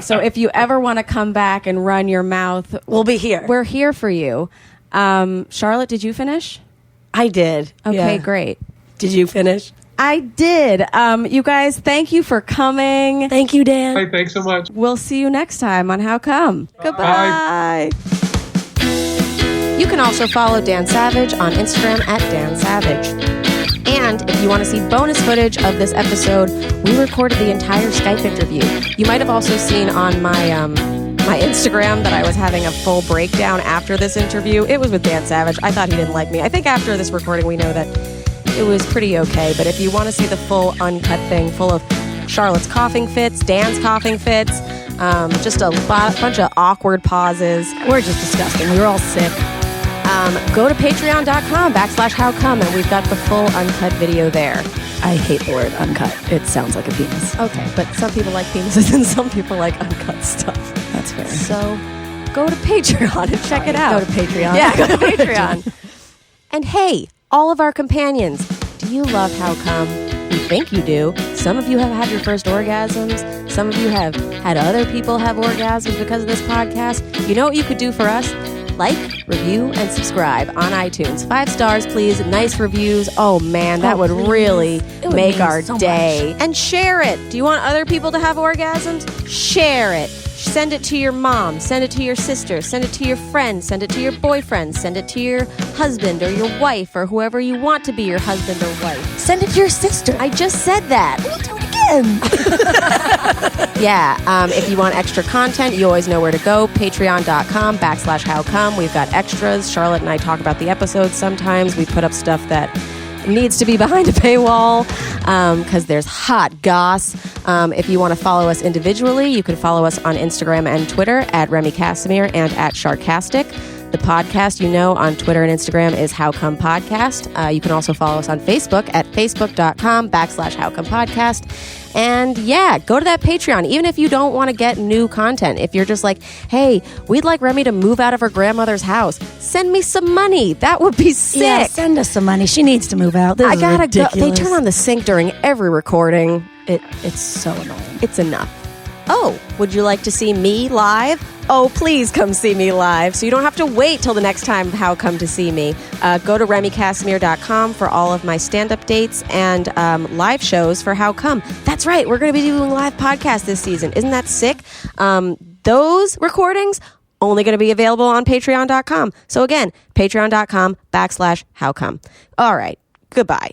Speaker 1: So if you ever want to come back and run your mouth,
Speaker 3: We'll be here.
Speaker 1: we're here for you. Charlotte, did you finish?
Speaker 3: I did.
Speaker 1: Okay,
Speaker 3: Yeah.
Speaker 1: great.
Speaker 3: Did you finish?
Speaker 1: I did. You guys, thank you for coming.
Speaker 3: Thank you, Dan.
Speaker 5: Hey, thanks so much.
Speaker 1: We'll see you next time on How Come. Goodbye. You can also follow Dan Savage on Instagram at Dan Savage. And if you want to see bonus footage of this episode, we recorded the entire Skype interview. You might have also seen on my Instagram that I was having a full breakdown after this interview. It was with Dan Savage. I thought he didn't like me. I think after this recording we know that it was pretty okay. But if you want to see the full uncut thing full of Charlotte's coughing fits, Dan's coughing fits, just a bunch of awkward pauses.
Speaker 3: We're just disgusting. We were all sick.
Speaker 1: Go to patreon.com/howcome, and we've got the full uncut video there.
Speaker 3: I hate the word uncut. It sounds like a penis.
Speaker 1: Okay, but some people like penises and some people like uncut stuff.
Speaker 3: That's fair.
Speaker 1: So go to Patreon and check it out.
Speaker 3: Go to Patreon.
Speaker 1: Yeah, go to Patreon. And hey, all of our companions, do you love How Come? We think you do. Some of you have had your first orgasms. Some of you have had other people have orgasms because of this podcast. You know what you could do for us? Like, review, and subscribe on iTunes. 5 stars, please. Nice reviews. Oh, man, that would really make our day. And share it. Do you want other people to have orgasms? Share it. Send it to your mom. Send it to your sister. Send it to your friend. Send it to your boyfriend. Send it to your husband or your wife or whoever you want to be your husband or wife.
Speaker 3: Send it to your sister.
Speaker 1: I just said that.
Speaker 3: We'll do it again.
Speaker 1: Yeah, if you want extra content, you always know where to go. Patreon.com/howcome. We've got extras. Charlotte and I talk about the episodes sometimes. We put up stuff that needs to be behind a paywall because there's hot goss. If you want to follow us individually, you can follow us on Instagram and Twitter at Remy Casimir and at Sharkastic. The podcast, you know, on Twitter and Instagram is How Come Podcast. You can also follow us on Facebook at facebook.com/HowComePodcast. And yeah, go to that Patreon, even if you don't want to get new content. If you're just like, hey, we'd like Remy to move out of her grandmother's house, send me some money. That would be sick.
Speaker 3: Yeah, send us some money. She needs to move out. This
Speaker 1: I
Speaker 3: is
Speaker 1: gotta
Speaker 3: ridiculous.
Speaker 1: go. They turn on the sink during every recording.
Speaker 3: It's so annoying.
Speaker 1: It's enough. Oh, would you like to see me live? Oh, please come see me live. So you don't have to wait till the next time How Come to see me. Go to RemyCasimir.com for all of my stand-up dates and live shows for How Come. That's right. We're going to be doing live podcasts this season. Isn't that sick? Those recordings only going to be available on Patreon.com. So again, Patreon.com/HowCome. All right. Goodbye.